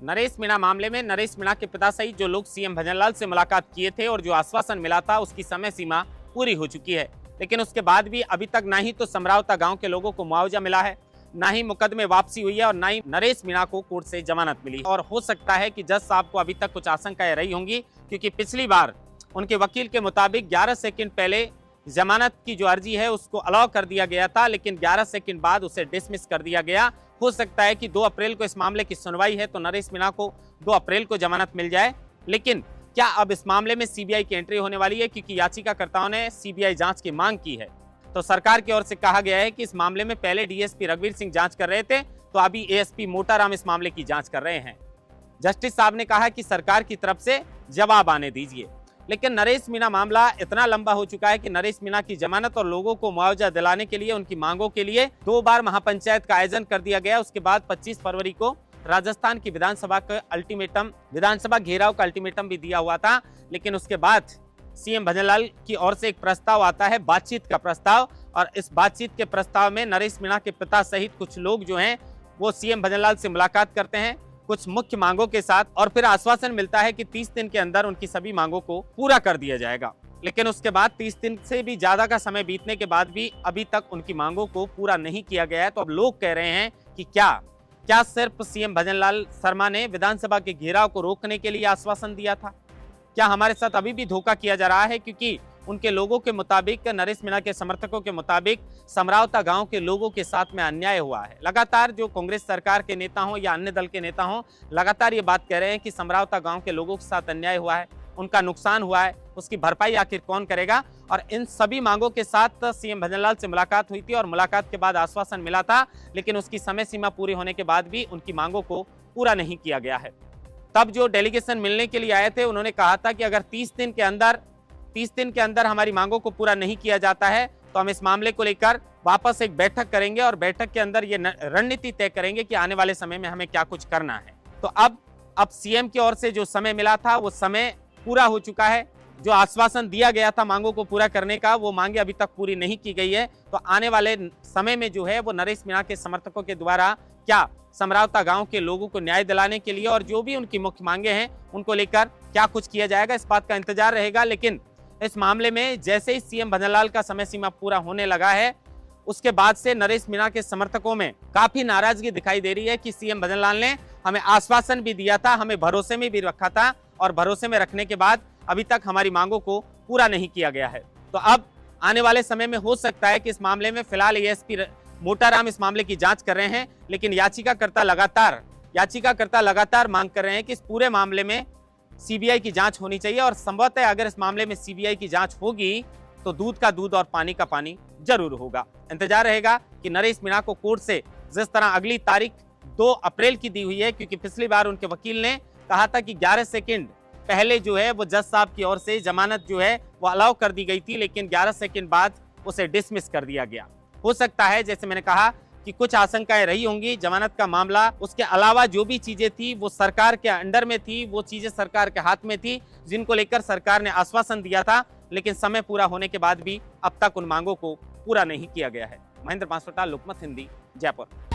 नरेश मीणा मामले में नरेश मीणा के पिता सहित जो लोग सीएम भजनलाल से मुलाकात किए थे और जो आश्वासन मिला था उसकी समय सीमा पूरी हो चुकी है, लेकिन उसके बाद भी अभी तक ना ही तो समरावता गांव के लोगों को मुआवजा मिला है, ना ही मुकदमे वापसी हुई है और ना ही नरेश मीणा को कोर्ट से जमानत मिली। और हो सकता है कि जज साहब को अभी तक कुछ आशंकाएं रही होंगी, क्योंकि पिछली बार उनके वकील के मुताबिक 11 सेकंड पहले जमानत की जो अर्जी है उसको अलाउ कर दिया गया था, लेकिन 11 सेकंड बाद उसे डिसमिस कर दिया गया। हो सकता है कि 2 अप्रैल को इस मामले की सुनवाई है तो नरेश मीणा को 2 अप्रैल को जमानत मिल जाए। लेकिन क्या अब इस मामले में सीबीआई की एंट्री होने वाली है, क्योंकि याचिकाकर्ताओं ने सीबीआई जांच की मांग की है। तो सरकार की ओर से कहा गया है कि इस मामले में पहले डीएसपी रघुवीर सिंह जांच कर रहे थे, तो अभी एएसपी मोटाराम इस मामले की जांच कर रहे हैं। जस्टिस साहब ने कहा कि सरकार की तरफ से जवाब आने दीजिए। लेकिन नरेश मीणा मामला इतना लंबा हो चुका है कि नरेश मीणा की जमानत और लोगों को मुआवजा दिलाने के लिए उनकी मांगों के लिए 2 बार महापंचायत का आयोजन कर दिया गया। उसके बाद 25 फरवरी को राजस्थान की विधानसभा का अल्टीमेटम, विधानसभा घेराव का अल्टीमेटम भी दिया हुआ था। लेकिन उसके बाद सीएम भजनलाल की ओर से एक प्रस्ताव आता है, बातचीत का प्रस्ताव, और इस बातचीत के प्रस्ताव में नरेश मीणा के पिता सहित कुछ लोग जो हैं वो सीएम भजनलाल से मुलाकात करते हैं कुछ मुख्य मांगों के साथ, और फिर आश्वासन मिलता है कि 30 दिन के अंदर उनकी सभी मांगों को पूरा कर दिया जाएगा। लेकिन उसके बाद 30 दिन से भी ज्यादा का समय बीतने के बाद भी अभी तक उनकी मांगों को पूरा नहीं किया गया है। तो अब लोग कह रहे हैं कि क्या सिर्फ सीएम भजनलाल शर्मा ने विधानसभा के घेराव को रोकने के लिए आश्वासन दिया था? क्या हमारे साथ अभी भी धोखा किया जा रहा है? क्योंकि उनके लोगों के मुताबिक, नरेश मीणा के समर्थकों के मुताबिक, समरावता गांव के लोगों के साथ में अन्याय हुआ है। लगातार जो कांग्रेस सरकार के नेता हों या अन्य दल के नेता हों, लगातार ये बात कह रहे हैं कि समरावता गांव के लोगों के साथ अन्याय हुआ है, उनका नुकसान हुआ है, उसकी भरपाई आखिर कौन करेगा। और इन सभी मांगों के साथ सीएम भजनलाल से मुलाकात हुई थी और मुलाकात के बाद आश्वासन मिला था, लेकिन उसकी समय सीमा पूरी होने के बाद भी उनकी मांगों को पूरा नहीं किया गया है। तब जो डेलीगेशन मिलने के लिए आए थे उन्होंने कहा था कि अगर 30 दिन के अंदर हमारी मांगों को पूरा नहीं किया जाता है तो हम इस मामले को लेकर वापस एक बैठक करेंगे और बैठक के अंदर ये रणनीति तय करेंगे कि आने वाले समय में हमें क्या कुछ करना है। तो अब सीएम की ओर से जो समय मिला था वो समय पूरा हो चुका है। जो आश्वासन दिया गया था मांगों को पूरा करने का, वो मांगे अभी तक पूरी नहीं की गई है। तो आने वाले समय में जो है वो नरेश मीणा के समर्थकों के द्वारा क्या समरावता गांव के लोगों को न्याय दिलाने के लिए और जो भी उनकी मुख्य मांगे हैं उनको लेकर क्या कुछ किया जाएगा, इस बात का इंतजार रहेगा। लेकिन इस मामले में जैसे ही सीएम भजनलाल का समय सीमा पूरा होने लगा है, उसके बाद से नरेश मीणा के समर्थकों में काफी नाराजगी दिखाई दे रही है कि सीएम भजनलाल ने हमें आश्वासन भी दिया था, हमें भरोसे में भी रखा था, और भरोसे में रखने के बाद अभी तक हमारी मांगों को पूरा नहीं किया गया है। तो अब आने वाले समय में हो सकता है कि इस मामले में फिलहाल एएसपी मोटाराम इस मामले की जांच कर रहे हैं, लेकिन याचिकाकर्ता लगातार मांग कर रहे हैं कि इस पूरे मामले में सीबीआई की जांच होनी चाहिए। और संभवतः अगर इस मामले में सीबीआई की जांच होगी तो दूध का दूध और पानी का पानी जरूर होगा। इंतजार रहेगा कि नरेश मीणा को कोर्ट से जिस तरह अगली तारीख 2 अप्रैल की दी हुई है, क्योंकि पिछली बार उनके वकील ने कहा था कि 11 सेकंड पहले जो है वो जज साहब की ओर से जमानत जो है वो अलाउ कर दी गई थी, लेकिन 11 सेकंड बाद उसे डिसमिस कर दिया गया। हो सकता है, जैसे मैंने कहा, कि कुछ आशंकाएं रही होंगी, जमानत का मामला, उसके अलावा जो भी चीजें थी वो सरकार के अंडर में थी, वो चीजें सरकार के हाथ में थी जिनको लेकर सरकार ने आश्वासन दिया था, लेकिन समय पूरा होने के बाद भी अब तक उन मांगों को पूरा नहीं किया गया है। महेंद्र बांसवाड़ा, लोकमत हिंदी, जयपुर।